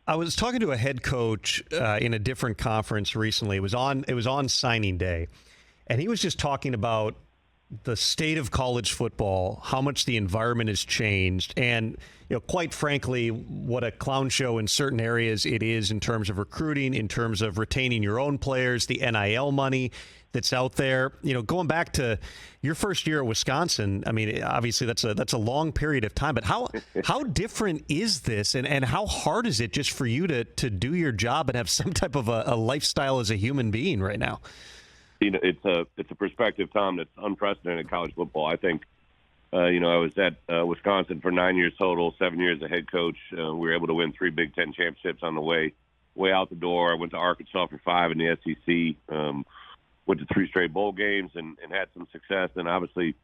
I was talking to a head coach in a different conference recently. It was on signing day, and he was just talking about the state of college football, how much the environment has changed, and quite frankly, what a clown show in certain areas it is in terms of recruiting, in terms of retaining your own players, the NIL money that's out there. Going back to your first year at Wisconsin, I mean, obviously that's a long period of time, but how different is this, and how hard is it just for you to do your job and have some type of a lifestyle as a human being right now? It's a perspective, Tom, that's unprecedented in college football. I think, I was at Wisconsin for 9 years total, 7 years as head coach. We were able to win 3 Big Ten championships on the way out the door. I went to Arkansas for 5 in the SEC, went to 3 straight bowl games and had some success, and obviously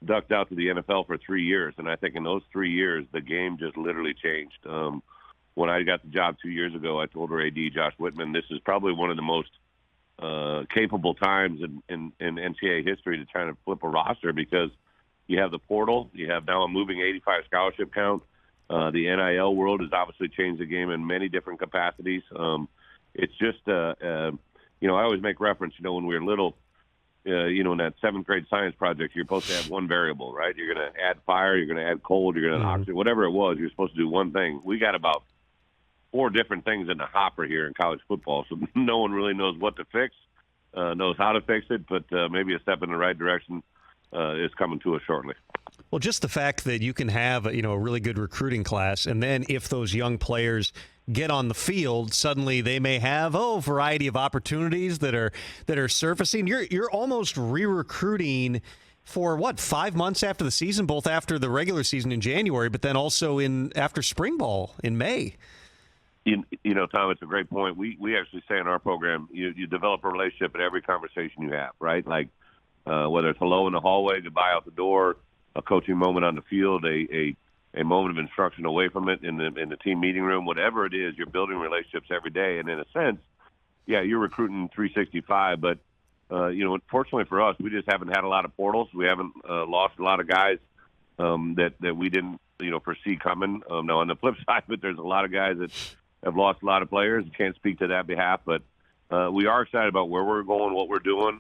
ducked out to the NFL for 3 years. And I think in those 3 years, the game just literally changed. When I got the job 2 years ago, I told our AD, Josh Whitman, this is probably one of the most capable times in NCAA history to try to flip a roster, because you have the portal, you have now a moving 85 scholarship count. The NIL world has obviously changed the game in many different capacities. It's just, I always make reference, when we were little, in that 7th grade science project, you're supposed to have one variable, right? You're going to add fire, you're going to add cold, you're going to oxygen, whatever it was, you're supposed to do one thing. We got about 4 different things in the hopper here in college football, so no one really knows what to fix, knows how to fix it, but maybe a step in the right direction is coming to us shortly. Well, just the fact that you can have a really good recruiting class, and then if those young players get on the field, suddenly they may have a variety of opportunities that are surfacing. You're almost re-recruiting for 5 months after the season, both after the regular season in January, but then also after spring ball in May. Tom, it's a great point. We actually say in our program, you develop a relationship at every conversation you have, right? Like whether it's hello in the hallway, goodbye out the door, a coaching moment on the field, a moment of instruction away from it in the team meeting room, whatever it is, you're building relationships every day. And in a sense, yeah, you're recruiting 365. But fortunately for us, we just haven't had a lot of portals. We haven't lost a lot of guys that we didn't foresee coming. Now on the flip side, but there's a lot of guys that have lost a lot of players. Can't speak to that behalf, but we are excited about where we're going, what we're doing.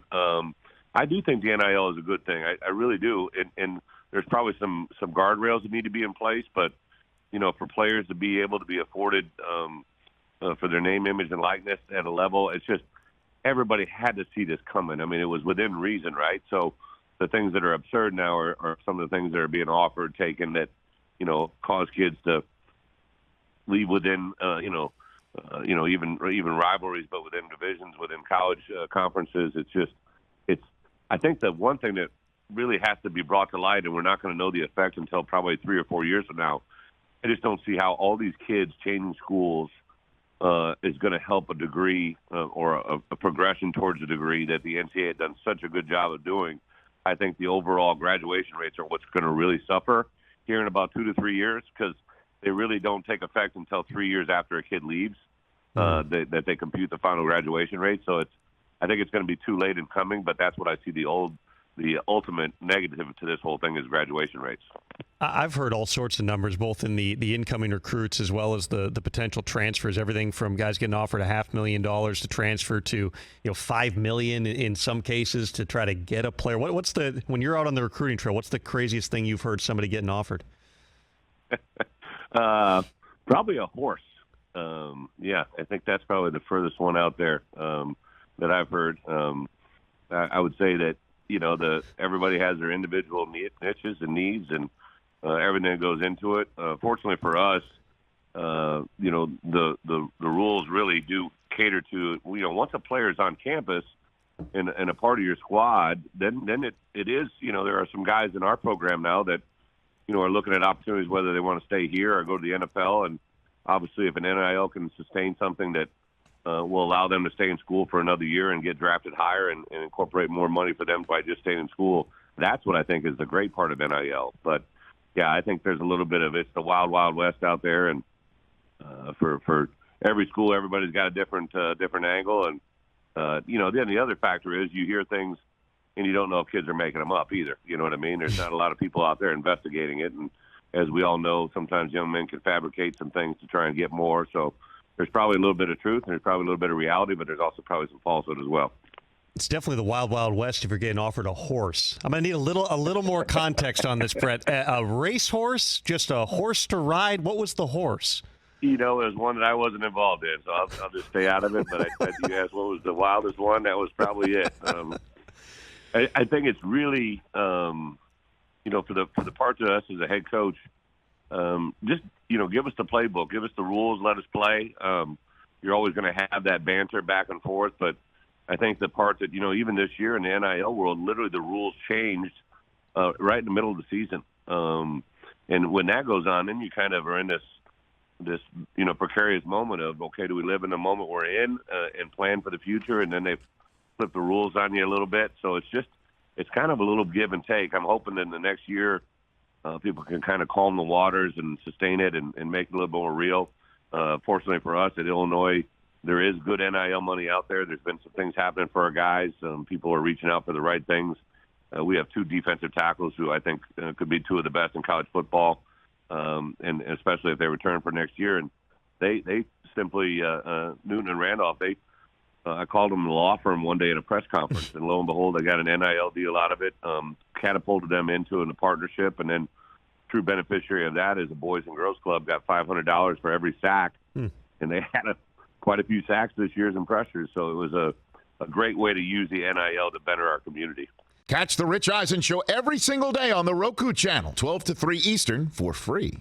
I do think the NIL is a good thing. I really do. And there's probably some guardrails that need to be in place, but for players to be able to be afforded for their name, image, and likeness at a level, it's just everybody had to see this coming. I mean, it was within reason, right? So the things that are absurd now are some of the things that are being offered, taken, that cause kids to leave within, even rivalries, but within divisions, within college conferences. I think the one thing that really has to be brought to light, and we're not going to know the effect until probably 3 or 4 years from now. I just don't see how all these kids changing schools is going to help a degree or a progression towards a degree that the NCAA had done such a good job of doing. I think the overall graduation rates are what's going to really suffer here in about 2 to 3 years, because they really don't take effect until 3 years after a kid leaves, that they compute the final graduation rate. So I think it's going to be too late in coming, but that's what I see the ultimate negative to this whole thing is graduation rates. I've heard all sorts of numbers, both in the incoming recruits as well as the potential transfers. Everything from guys getting offered $500,000 to transfer to $5 million in some cases to try to get a player. When you're out on the recruiting trail, what's the craziest thing you've heard somebody getting offered? Probably a horse. I think that's probably the furthest one out there that I've heard. I would say that everybody has their individual niches and needs and everything that goes into it. Fortunately for us, the rules really do cater to once a player is on campus and a part of your squad, then it is there are some guys in our program now that are looking at opportunities whether they want to stay here or go to the NFL. And obviously, if an NIL can sustain something that will allow them to stay in school for another year and get drafted higher and incorporate more money for them by just staying in school, that's what I think is the great part of NIL. But yeah, I think there's a little bit of it's the wild, wild west out there, and for every school, everybody's got a different angle. And then the other factor is you hear things and you don't know if kids are making them up either. You know what I mean? There's not a lot of people out there investigating it, and as we all know, sometimes young men can fabricate some things to try and get more. So there's probably a little bit of truth and there's probably a little bit of reality, but there's also probably some falsehood as well. It's definitely the wild, wild west if you're getting offered a horse. I'm going to need a little more context on this, Bret. A racehorse? Just a horse to ride? What was the horse? It was one that I wasn't involved in, so I'll just stay out of it. But you asked what was the wildest one, that was probably it. I think it's really, for the parts of us as a head coach, just, give us the playbook, give us the rules, let us play. You're always going to have that banter back and forth, but I think the part that, even this year in the NIL world, literally the rules changed right in the middle of the season. And when that goes on, then you kind of are in this precarious moment of, okay, do we live in the moment we're in and plan for the future? And then they flip the rules on you a little bit. So it's kind of a little give and take. I'm hoping that in the next year people can kind of calm the waters and sustain it and make it a little more real. Fortunately for us at Illinois, there is good NIL money out there. There's been some things happening for our guys. People are reaching out for the right things. We have 2 defensive tackles who I think could be 2 of the best in college football, and especially if they return for next year. And they simply, Newton and Randolph, I called them the law firm one day at a press conference, and lo and behold, I got an NIL deal out of it, catapulted them into a partnership, and then true beneficiary of that is the Boys and Girls Club got $500 for every sack, and they had quite a few sacks this year and pressures. So it was a great way to use the NIL to better our community. Catch the Rich Eisen Show every single day on the Roku channel, 12 to 3 Eastern, for free.